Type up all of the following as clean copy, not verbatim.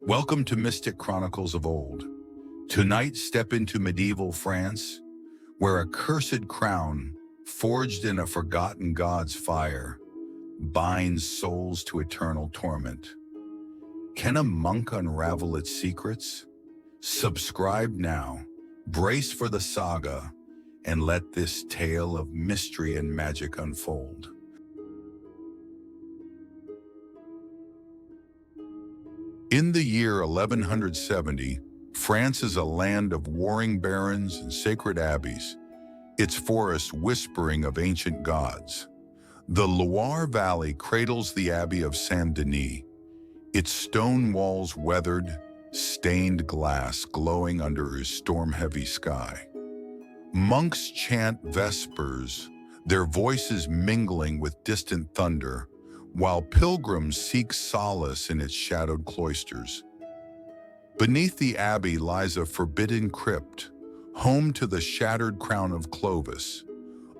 Welcome to Mystic Chronicles of Old. Tonight, step into medieval France, where a cursed crown, forged in a forgotten god's fire, binds souls to eternal torment. Can a monk unravel its secrets? Subscribe now, brace for the saga, and let this tale of mystery and magic unfold. In the year 1170, France is a land of warring barons and sacred abbeys, its forests whispering of ancient gods. The Loire Valley cradles the Abbey of Saint-Denis, its stone walls weathered, stained glass glowing under a storm-heavy sky. Monks chant vespers, their voices mingling with distant thunder, while pilgrims seek solace in its shadowed cloisters. Beneath the abbey lies a forbidden crypt, home to the Shattered Crown of Clovis,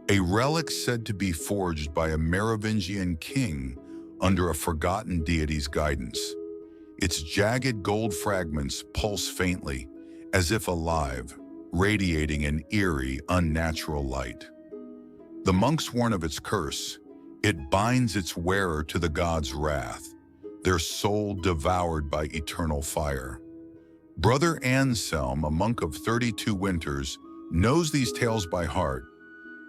a relic said to be forged by a Merovingian king under a forgotten deity's guidance. Its jagged gold fragments pulse faintly, as if alive, radiating an eerie, unnatural light. The monks warn of its curse. It binds its wearer to the god's wrath, their soul devoured by eternal fire. Brother Anselm, a monk of 32 winters, knows these tales by heart.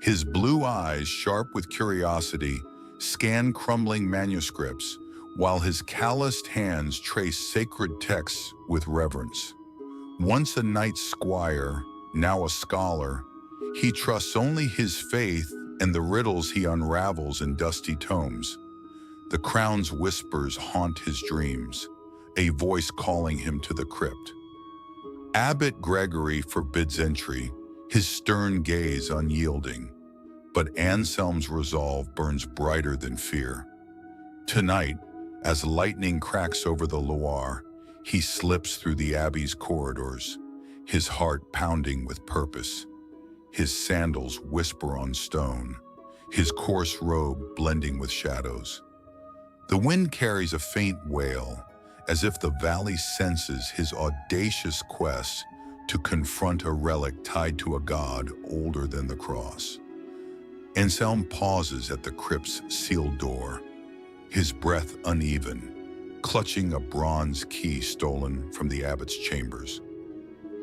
His blue eyes, sharp with curiosity, scan crumbling manuscripts, while his calloused hands trace sacred texts with reverence. Once a knight squire, now a scholar, he trusts only his faith and the riddles he unravels in dusty tomes. The crown's whispers haunt his dreams, a voice calling him to the crypt. Abbot Gregory forbids entry, his stern gaze unyielding, but Anselm's resolve burns brighter than fear. Tonight, as lightning cracks over the Loire, he slips through the abbey's corridors, his heart pounding with purpose. His sandals whisper on stone, his coarse robe blending with shadows. The wind carries a faint wail, as if the valley senses his audacious quest to confront a relic tied to a god older than the cross. Anselm pauses at the crypt's sealed door, his breath uneven, clutching a bronze key stolen from the abbot's chambers.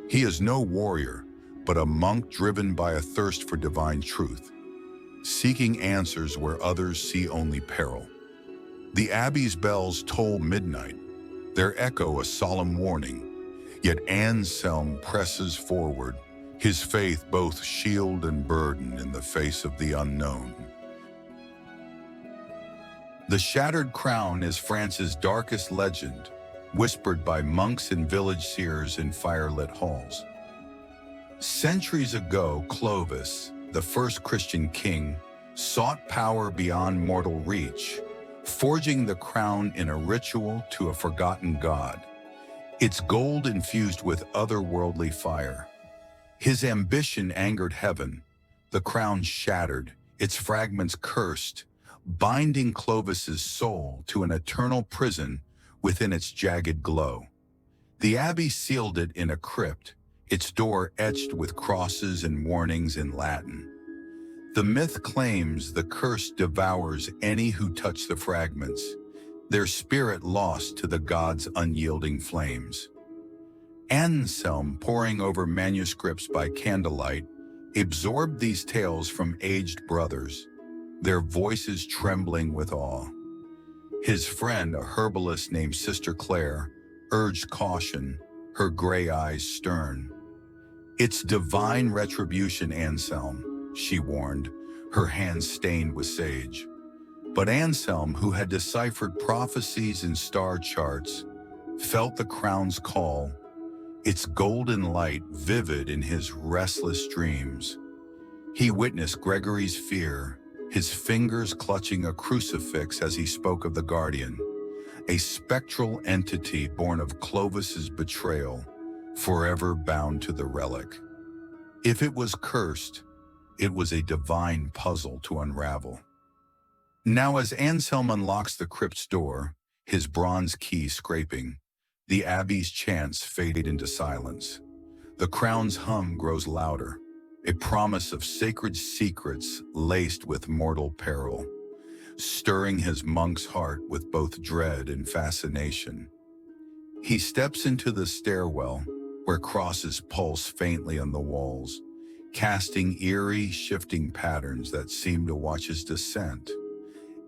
He is no warrior, but a monk driven by a thirst for divine truth, seeking answers where others see only peril. The abbey's bells toll midnight, their echo a solemn warning, yet Anselm presses forward, his faith both shield and burden in the face of the unknown. The Shattered Crown is France's darkest legend, whispered by monks and village seers in firelit halls. Centuries ago, Clovis, the first Christian king, sought power beyond mortal reach, forging the crown in a ritual to a forgotten god, its gold infused with otherworldly fire. His ambition angered heaven, the crown shattered, its fragments cursed, binding Clovis's soul to an eternal prison within its jagged glow. The abbey sealed it in a crypt, its door etched with crosses and warnings in Latin. The myth claims the curse devours any who touch the fragments, their spirit lost to the god's unyielding flames. Anselm, poring over manuscripts by candlelight, absorbed these tales from aged brothers, their voices trembling with awe. His friend, a herbalist named Sister Claire, urged caution, her gray eyes stern. "It's divine retribution, Anselm," she warned, her hands stained with sage. But Anselm, who had deciphered prophecies and star charts, felt the crown's call, its golden light vivid in his restless dreams. He witnessed Gregory's fear, his fingers clutching a crucifix as he spoke of the guardian, a spectral entity born of Clovis's betrayal, forever bound to the relic. If it was cursed, it was a divine puzzle to unravel. Now as Anselm unlocks the crypt's door, his bronze key scraping, The abbey's chants fade into silence. The crown's hum grows louder, a promise of sacred secrets laced with mortal peril, stirring his monk's heart with both dread and fascination. He steps into the stairwell, where crosses pulse faintly on the walls, casting eerie, shifting patterns that seem to watch his descent.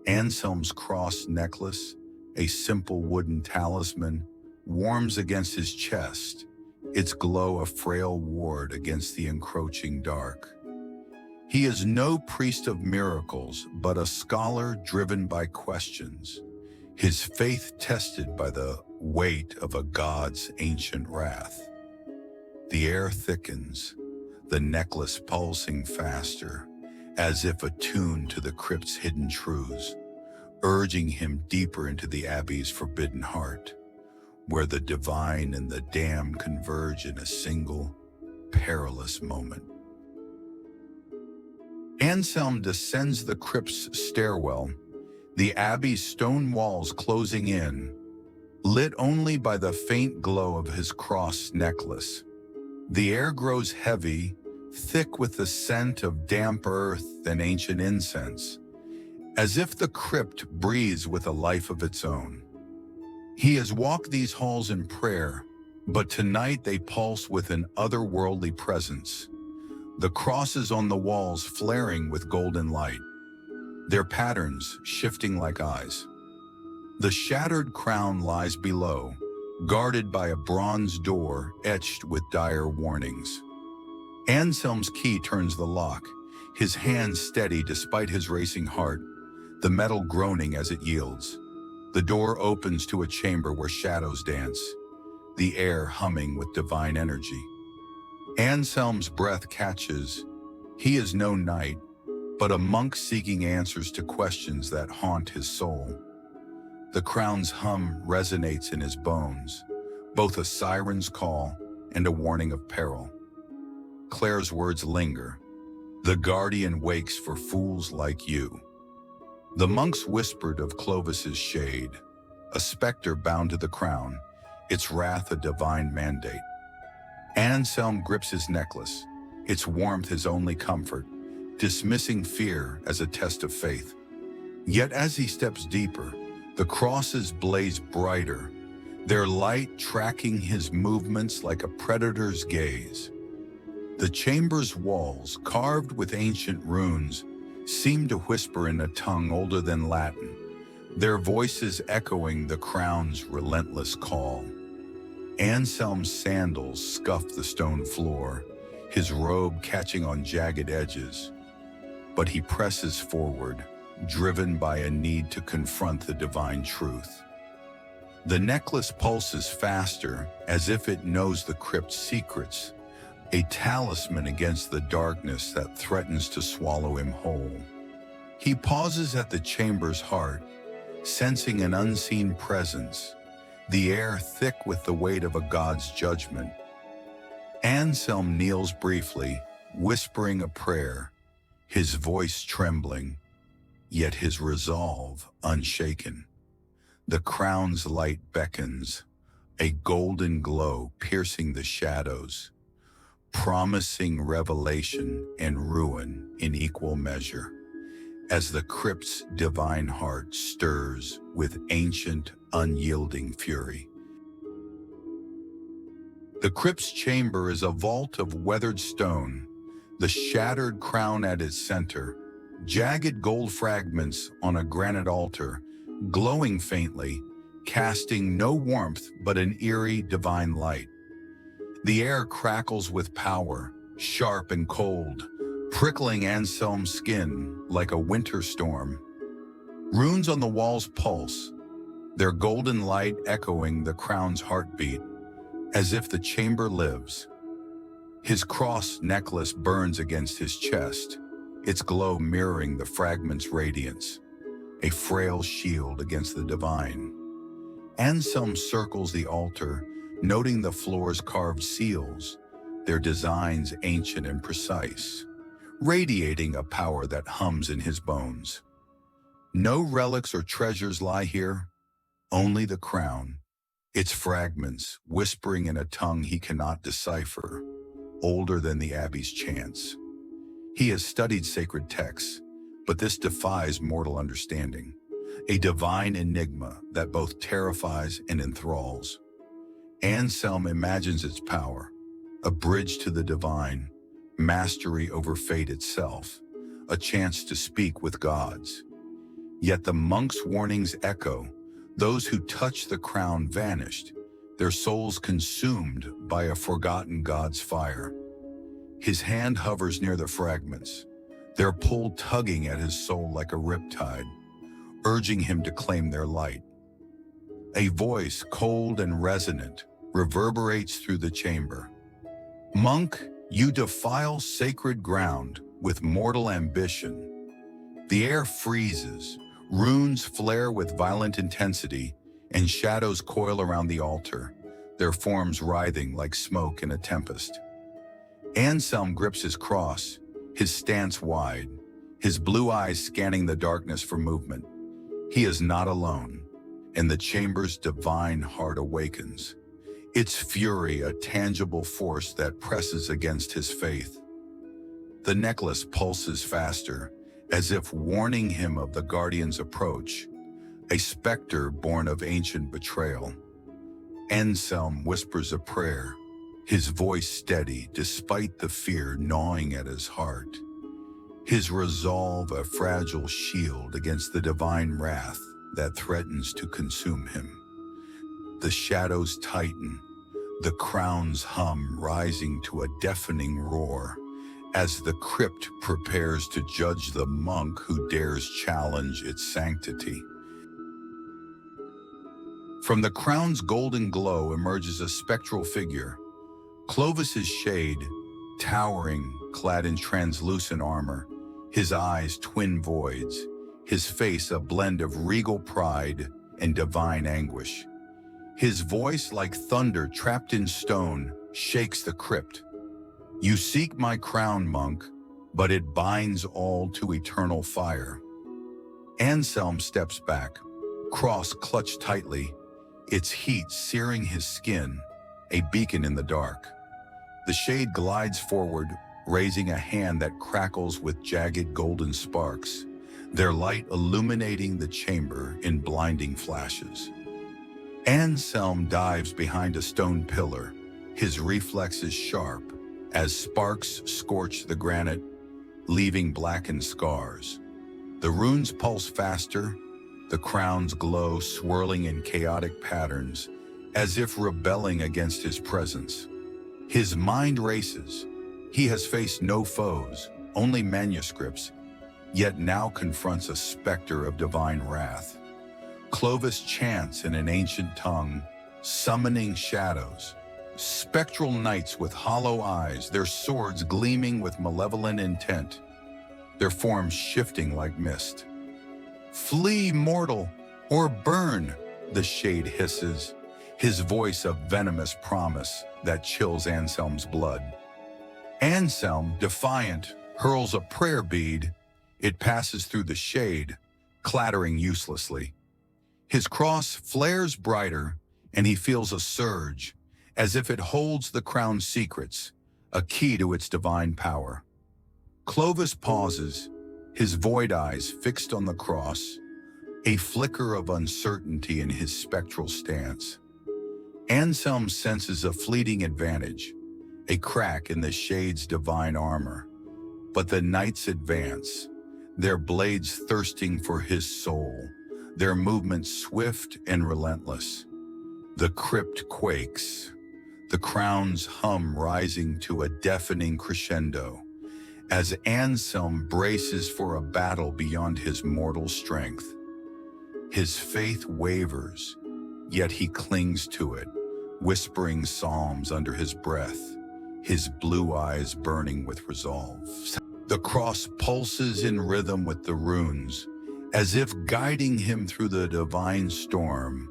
Anselm's cross necklace, a simple wooden talisman, warms against his chest, its glow a frail ward against the encroaching dark. He is no priest of miracles, but a scholar driven by questions, his faith tested by the weight of a god's ancient wrath. The air thickens, the necklace pulsing faster, as if attuned to the crypt's hidden truths, urging him deeper into the abbey's forbidden heart, where the divine and the damned converge in a single, perilous moment. Anselm descends the crypt's stairwell, the abbey's stone walls closing in, lit only by the faint glow of his cross necklace. The air grows heavy, thick with the scent of damp earth and ancient incense, as if the crypt breathes with a life of its own. He has walked these halls in prayer, but tonight they pulse with an otherworldly presence, the crosses on the walls flaring with golden light, their patterns shifting like eyes. The shattered crown lies below, guarded by a bronze door etched with dire warnings. Anselm's key turns the lock, his hand steady despite his racing heart, the metal groaning as it yields. The door opens to a chamber where shadows dance, the air humming with divine energy. Anselm's breath catches. He is no knight, but a monk seeking answers to questions that haunt his soul. The crown's hum resonates in his bones, both a siren's call and a warning of peril. Claire's words linger. The guardian wakes for fools like you. The monks whispered of Clovis's shade, a specter bound to the crown, its wrath a divine mandate. Anselm grips his necklace, its warmth his only comfort, dismissing fear as a test of faith. Yet as he steps deeper, the crosses blaze brighter, their light tracking his movements like a predator's gaze. The chamber's walls, carved with ancient runes, seem to whisper in a tongue older than Latin, their voices echoing the crown's relentless call. Anselm's sandals scuff the stone floor, his robe catching on jagged edges. But he presses forward, driven by a need to confront the divine truth. The necklace pulses faster, as if it knows the crypt's secrets, a talisman against the darkness that threatens to swallow him whole. He pauses at the chamber's heart, sensing an unseen presence, the air thick with the weight of a god's judgment. Anselm kneels briefly, whispering a prayer, his voice trembling, yet his resolve unshaken. The crown's light beckons, a golden glow piercing the shadows, promising revelation and ruin in equal measure, as the crypt's divine heart stirs with ancient, unyielding fury. The crypt's chamber is a vault of weathered stone, the shattered crown at its center, jagged gold fragments on a granite altar, glowing faintly, casting no warmth but an eerie divine light. The air crackles with power, sharp and cold, prickling Anselm's skin like a winter storm. Runes on the walls pulse, their golden light echoing the crown's heartbeat, as if the chamber lives. His cross necklace burns against his chest, its glow mirroring the fragment's radiance, a frail shield against the divine. Anselm circles the altar, noting the floor's carved seals, their designs ancient and precise, radiating a power that hums in his bones. No relics or treasures lie here, only the crown, its fragments whispering in a tongue he cannot decipher, older than the abbey's chants. He has studied sacred texts, but this defies mortal understanding, a divine enigma that both terrifies and enthralls. Anselm imagines its power, a bridge to the divine, mastery over fate itself, a chance to speak with gods. Yet the monk's warnings echo. Those who touch the crown vanished, their souls consumed by a forgotten god's fire. His hand hovers near the fragments, their pull tugging at his soul like a riptide, urging him to claim their light. A voice, cold and resonant, reverberates through the chamber. "Monk, you defile sacred ground with mortal ambition." The air freezes, runes flare with violent intensity, and shadows coil around the altar, their forms writhing like smoke in a tempest. Anselm grips his cross, his stance wide, his blue eyes scanning the darkness for movement. He is not alone, and the chamber's divine heart awakens, its fury a tangible force that presses against his faith. The necklace pulses faster, as if warning him of the guardian's approach, a specter born of ancient betrayal. Anselm whispers a prayer, his voice steady despite the fear gnawing at his heart, his resolve a fragile shield against the divine wrath that threatens to consume him. The shadows tighten, the crown's hum rising to a deafening roar, as the crypt prepares to judge the monk who dares challenge its sanctity. From the crown's golden glow emerges a spectral figure, Clovis's shade, towering, clad in translucent armor, his eyes twin voids, his face a blend of regal pride and divine anguish. His voice, like thunder trapped in stone, shakes the crypt. "You seek my crown, monk, but it binds all to eternal fire." Anselm steps back, cross clutched tightly, its heat searing his skin, a beacon in the dark. The shade glides forward, raising a hand that crackles with jagged golden sparks, their light illuminating the chamber in blinding flashes. Anselm dives behind a stone pillar, his reflexes sharp, as sparks scorch the granite, leaving blackened scars. The runes pulse faster, the crown's glow swirling in chaotic patterns, as if rebelling against his presence. His mind races. He has faced no foes, only manuscripts, yet now confronts a specter of divine wrath. Clovis chants in an ancient tongue, summoning shadows. Spectral knights with hollow eyes, their swords gleaming with malevolent intent, their forms shifting like mist. "Flee, mortal, or burn," the shade hisses, his voice a venomous promise that chills Anselm's blood. Anselm, defiant, hurls a prayer bead. It passes through the shade, clattering uselessly. His cross flares brighter, and he feels a surge, as if it holds the crown's secrets, a key to its divine power. Clovis pauses, his void eyes fixed on the cross, a flicker of uncertainty in his spectral stance. Anselm senses a fleeting advantage, a crack in the shade's divine armor. But the knights advance, their blades thirsting for his soul, their movements swift and relentless. The crypt quakes, the crown's hum rising to a deafening crescendo, as Anselm braces for a battle beyond his mortal strength. His faith wavers, yet he clings to it, whispering psalms under his breath, his blue eyes burning with resolve. The cross pulses in rhythm with the runes, as if guiding him through the divine storm,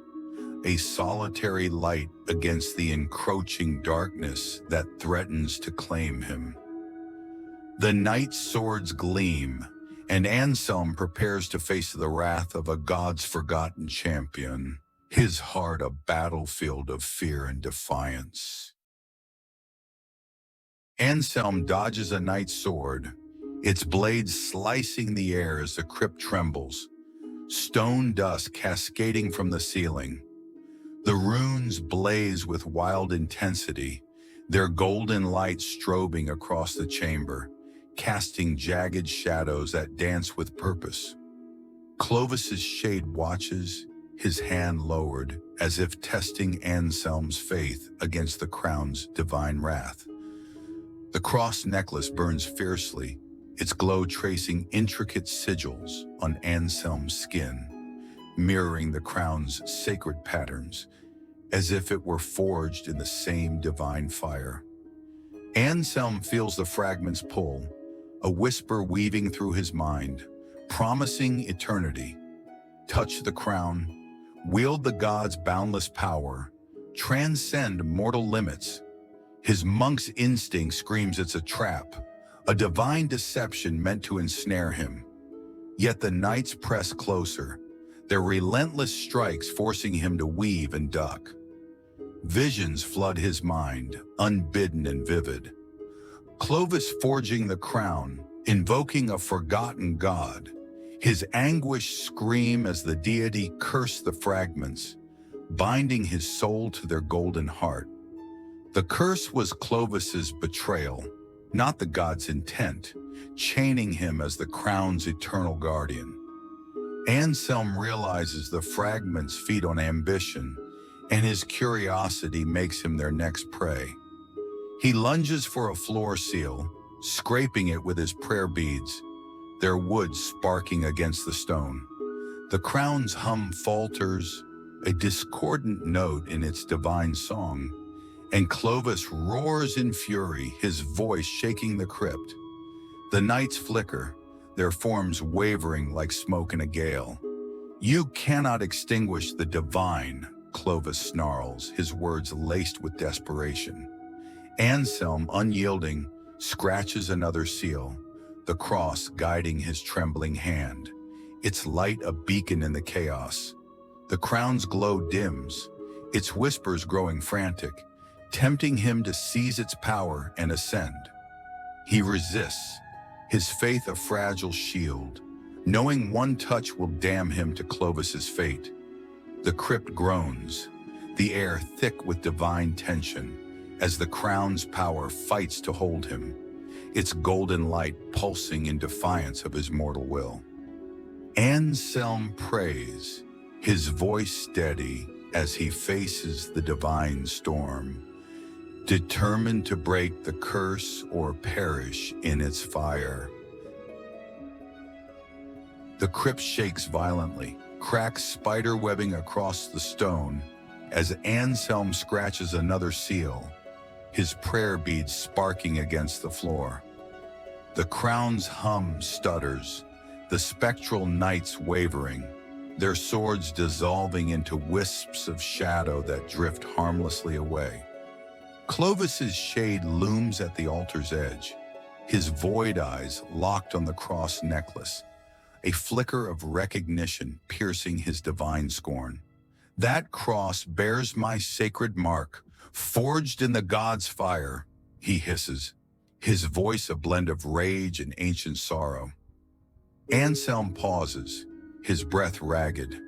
a solitary light against the encroaching darkness that threatens to claim him. The knight's swords gleam, and Anselm prepares to face the wrath of a god's forgotten champion. his heart a battlefield of fear and defiance. Anselm dodges a knight's sword, its blade slicing the air as the crypt trembles, stone dust cascading from the ceiling. The runes blaze with wild intensity, their golden light strobing across the chamber, casting jagged shadows that dance with purpose. Clovis's shade watches, his hand lowered, as if testing Anselm's faith against the crown's divine wrath. The cross necklace burns fiercely, its glow tracing intricate sigils on Anselm's skin, mirroring the crown's sacred patterns, as if it were forged in the same divine fire. Anselm feels the fragments pull, a whisper weaving through his mind, promising eternity. Touch the crown, wield the god's boundless power, transcend mortal limits. His monk's instinct screams it's a trap, a divine deception meant to ensnare him. Yet the knights press closer, their relentless strikes forcing him to weave and duck. Visions flood his mind, unbidden and vivid. Clovis forging the crown, invoking a forgotten god, his anguish scream as the deity cursed the fragments, binding his soul to their golden heart. The curse was Clovis's betrayal, not the god's intent, chaining him as the crown's eternal guardian. Anselm realizes the fragments feed on ambition, and his curiosity makes him their next prey. He lunges for a floor seal, scraping it with his prayer beads, their wood sparking against the stone. The crown's hum falters, a discordant note in its divine song, and Clovis roars in fury, his voice shaking the crypt. The knights flicker, their forms wavering like smoke in a gale. "You cannot extinguish the divine," Clovis snarls, his words laced with desperation. Anselm, unyielding, scratches another seal, the cross guiding his trembling hand, its light a beacon in the chaos. The crown's glow dims, its whispers growing frantic, tempting him to seize its power and ascend. He resists, his faith a fragile shield, knowing one touch will damn him to Clovis's fate. The crypt groans, the air thick with divine tension, as the crown's power fights to hold him, its golden light pulsing in defiance of his mortal will. Anselm prays, his voice steady as he faces the divine storm, determined to break the curse or perish in its fire. The crypt shakes violently, cracks spider webbing across the stone as Anselm scratches another seal, his prayer beads sparking against the floor. The crown's hum stutters, the spectral knights wavering, their swords dissolving into wisps of shadow that drift harmlessly away. Clovis's shade looms at the altar's edge, his void eyes locked on the cross necklace, a flicker of recognition piercing his divine scorn. "That cross bears my sacred mark, forged in the god's fire," he hisses, his voice a blend of rage and ancient sorrow. Anselm pauses, his breath ragged.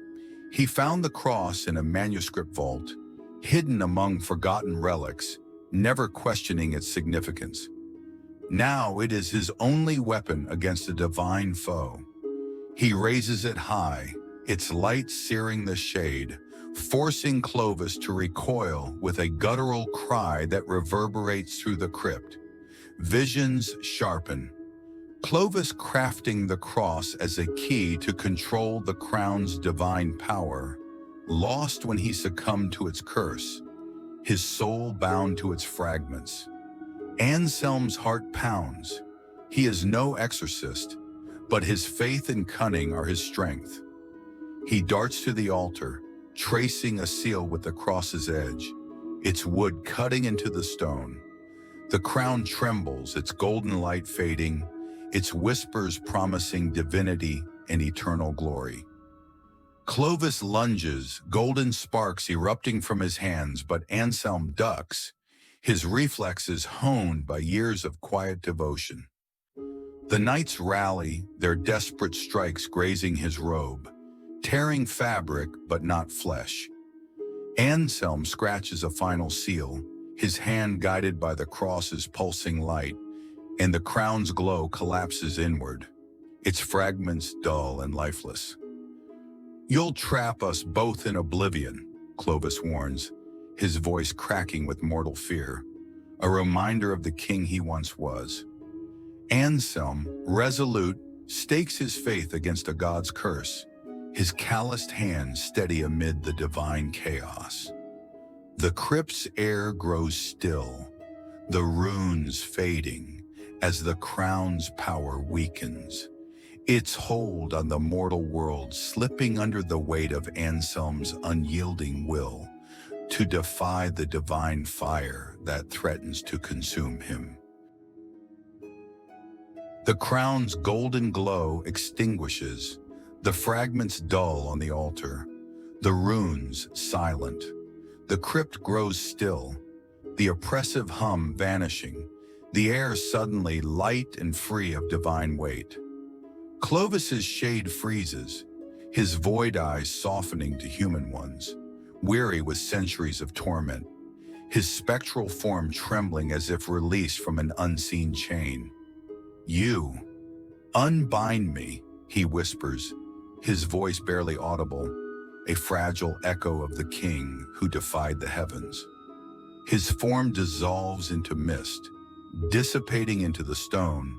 He found the cross in a manuscript vault, hidden among forgotten relics, never questioning its significance. Now it is his only weapon against a divine foe. He raises it high, its light searing the shade, forcing Clovis to recoil with a guttural cry that reverberates through the crypt. Visions sharpen, Clovis crafting the cross as a key to control the crown's divine power, lost when he succumbed to its curse, his soul bound to its fragments. Anselm's heart pounds. He is no exorcist, but his faith and cunning are his strength. He darts to the altar, tracing a seal with the cross's edge, its wood cutting into the stone. The crown trembles, its golden light fading, its whispers promising divinity and eternal glory. Clovis lunges, golden sparks erupting from his hands, but Anselm ducks, his reflexes honed by years of quiet devotion. The knights rally, their desperate strikes grazing his robe, tearing fabric but not flesh. Anselm scratches a final seal, his hand guided by the cross's pulsing light, and the crown's glow collapses inward, its fragments dull and lifeless. "You'll trap us both in oblivion," Clovis warns, his voice cracking with mortal fear, a reminder of the king he once was. Anselm, resolute, stakes his faith against a god's curse, his calloused hands steady amid the divine chaos. The crypt's air grows still, the runes fading as the crown's power weakens, its hold on the mortal world slipping under the weight of Anselm's unyielding will to defy the divine fire that threatens to consume him. The crown's golden glow extinguishes, the fragments dull on the altar, the runes silent. The crypt grows still, the oppressive hum vanishing, the air suddenly light and free of divine weight. Clovis's shade freezes, his void eyes softening to human ones, weary with centuries of torment, his spectral form trembling as if released from an unseen chain. "You, unbind me," he whispers, his voice barely audible, a fragile echo of the king who defied the heavens. His form dissolves into mist, dissipating into the stone,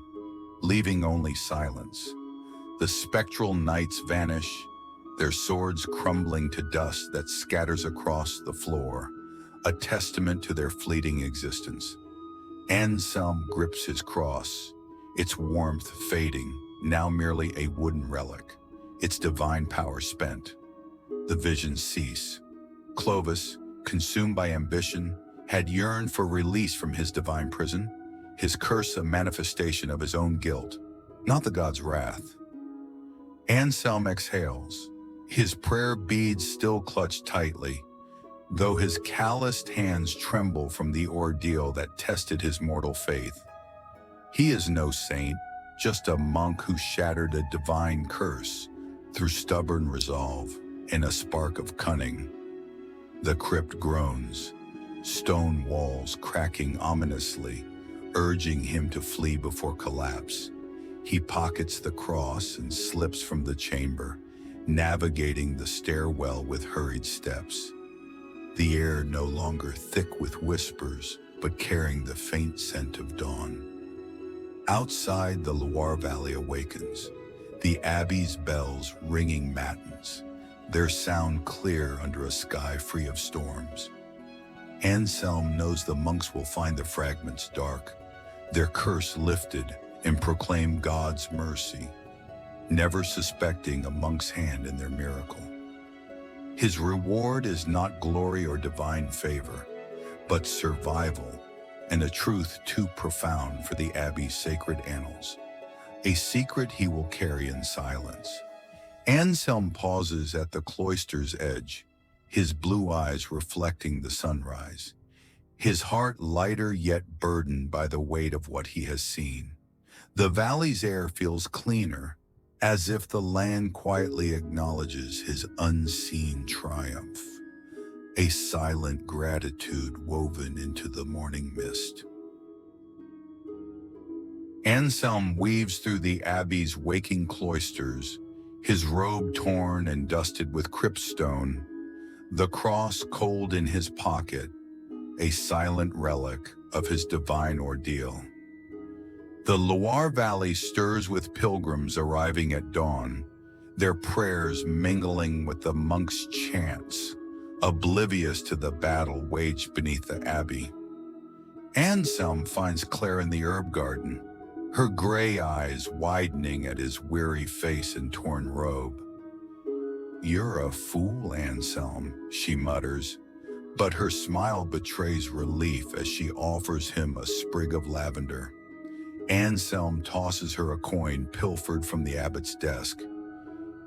leaving only silence. The spectral knights vanish, their swords crumbling to dust that scatters across the floor, a testament to their fleeting existence. Anselm grips his cross, its warmth fading, now merely a wooden relic, its divine power spent. The visions cease. Clovis, consumed by ambition, had yearned for release from his divine prison, his curse a manifestation of his own guilt, not the god's wrath. Anselm exhales, his prayer beads still clutched tightly, though his calloused hands tremble from the ordeal that tested his mortal faith. He is no saint, just a monk who shattered a divine curse through stubborn resolve and a spark of cunning. The crypt groans, stone walls cracking ominously, urging him to flee before collapse. He pockets the cross and slips from the chamber, navigating the stairwell with hurried steps. The air no longer thick with whispers, but carrying the faint scent of dawn. Outside, the Loire Valley awakens, the abbey's bells ringing matins, their sound clear under a sky free of storms. Anselm knows the monks will find the fragments dark, their curse lifted, and proclaim God's mercy, never suspecting a monk's hand in their miracle. His reward is not glory or divine favor, but survival, and a truth too profound for the abbey's sacred annals, a secret he will carry in silence. Anselm pauses at the cloister's edge, his blue eyes reflecting the sunrise, his heart lighter yet burdened by the weight of what he has seen. The valley's air feels cleaner, as if the land quietly acknowledges his unseen triumph, a silent gratitude woven into the morning mist. Anselm weaves through the abbey's waking cloisters, his robe torn and dusted with cryptstone, the cross cold in his pocket, a silent relic of his divine ordeal. The Loire Valley stirs with pilgrims arriving at dawn, their prayers mingling with the monks' chants, oblivious to the battle waged beneath the abbey. Anselm finds Claire in the herb garden, her gray eyes widening at his weary face and torn robe. "You're a fool, Anselm," she mutters, but her smile betrays relief as she offers him a sprig of lavender. Anselm tosses her a coin pilfered from the abbot's desk.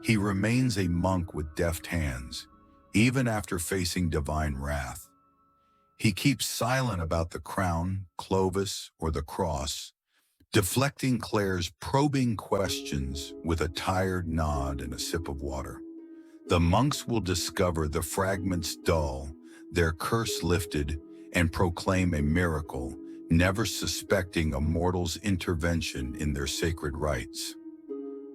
He remains a monk with deft hands, even after facing divine wrath. He keeps silent about the crown, Clovis, or the cross, deflecting Claire's probing questions with a tired nod and a sip of water. The monks will discover the fragments dull, their curse lifted, and proclaim a miracle, never suspecting a mortal's intervention in their sacred rites.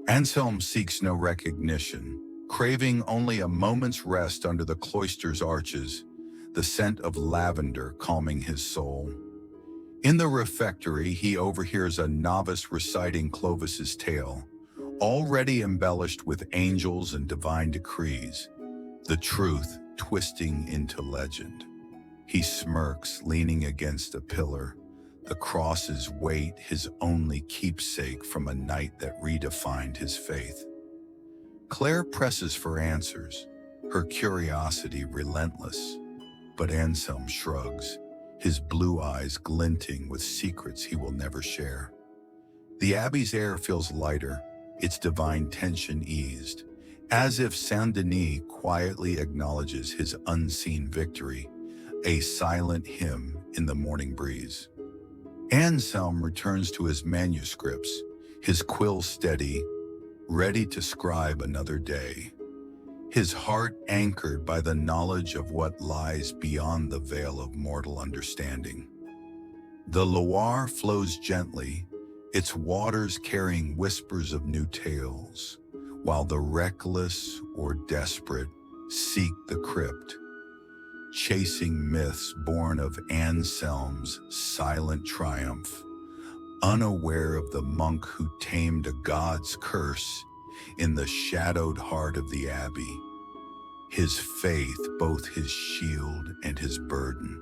Anselm seeks no recognition, craving only a moment's rest under the cloister's arches, the scent of lavender calming his soul. In the refectory, he overhears a novice reciting Clovis's tale, already embellished with angels and divine decrees, the truth twisting into legend. He smirks, leaning against a pillar, the cross's weight his only keepsake from a night that redefined his faith. Claire presses for answers, her curiosity relentless, but Anselm shrugs, his blue eyes glinting with secrets he will never share. The abbey's air feels lighter, its divine tension eased, as if Saint-Denis quietly acknowledges his unseen victory, a silent hymn in the morning breeze. Anselm returns to his manuscripts, his quill steady, ready to scribe another day, his heart anchored by the knowledge of what lies beyond the veil of mortal understanding. The Loire flows gently, its waters carrying whispers of new tales, while the reckless or desperate seek the crypt, chasing myths born of Anselm's silent triumph, unaware of the monk who tamed a god's curse in the shadowed heart of the abbey, his faith both his shield and his burden.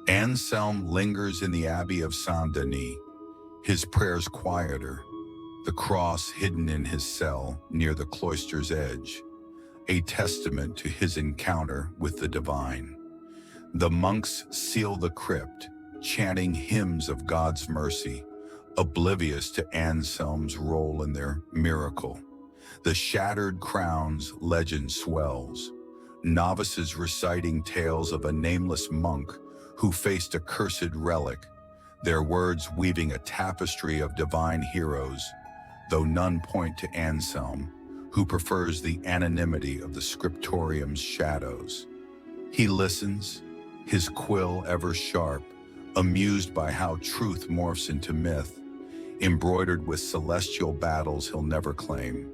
Anselm lingers in the abbey of Saint-Denis, his prayers quieter, the cross hidden in his cell near the cloister's edge, a testament to his encounter with the divine. The monks seal the crypt, chanting hymns of God's mercy, oblivious to Anselm's role in their miracle. The Shattered Crown's legend swells, novices reciting tales of a nameless monk who faced a cursed relic, their words weaving a tapestry of divine heroes, though none point to Anselm, who prefers the anonymity of the scriptorium's shadows. He listens, his quill ever sharp, amused by how truth morphs into myth, embroidered with celestial battles he'll never claim.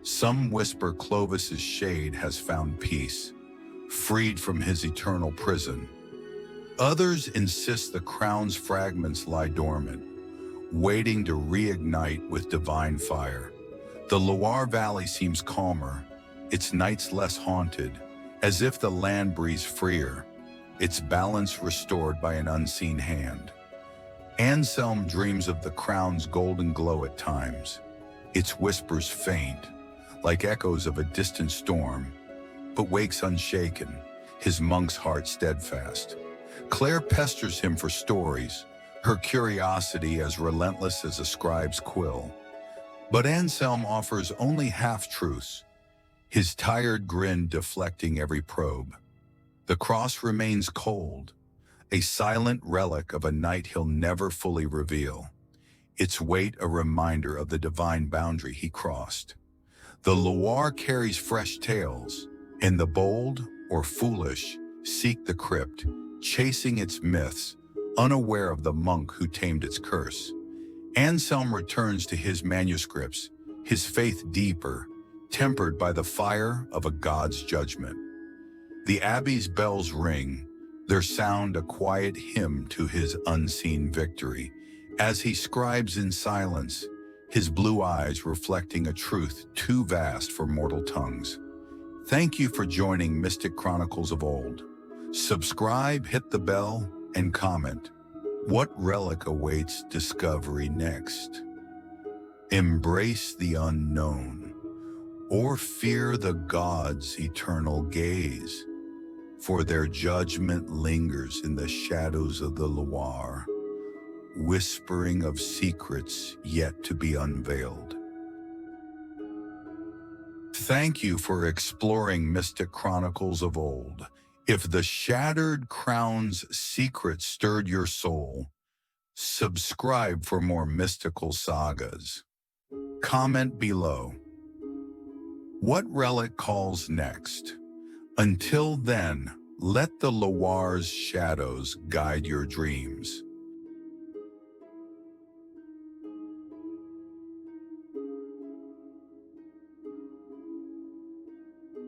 Some whisper Clovis's shade has found peace, freed from his eternal prison. Others insist the crown's fragments lie dormant, waiting to reignite with divine fire. The Loire Valley seems calmer, its nights less haunted, as if the land breathes freer, its balance restored by an unseen hand. Anselm dreams of the crown's golden glow at times, its whispers faint, like echoes of a distant storm, but wakes unshaken, his monk's heart steadfast. Claire pesters him for stories, her curiosity as relentless as a scribe's quill. But Anselm offers only half-truths, his tired grin deflecting every probe. The cross remains cold, a silent relic of a night he'll never fully reveal, its weight a reminder of the divine boundary he crossed. The Loire carries fresh tales, and the bold or foolish seek the crypt, chasing its myths, unaware of the monk who tamed its curse. Anselm returns to his manuscripts, his faith deeper, tempered by the fire of a god's judgment. The abbey's bells ring, their sound a quiet hymn to his unseen victory, as he scribes in silence, his blue eyes reflecting a truth too vast for mortal tongues. Thank you for joining Mystic Chronicles of Old. Subscribe, hit the bell, and comment. What relic awaits discovery next? Embrace the unknown, or fear the gods' eternal gaze, for their judgment lingers in the shadows of the Loire, whispering of secrets yet to be unveiled. Thank you for exploring mystic chronicles of old. If the Shattered Crown's secret stirred your soul, subscribe for more mystical sagas. Comment below. What relic calls next? Until then, let the Loire's shadows guide your dreams.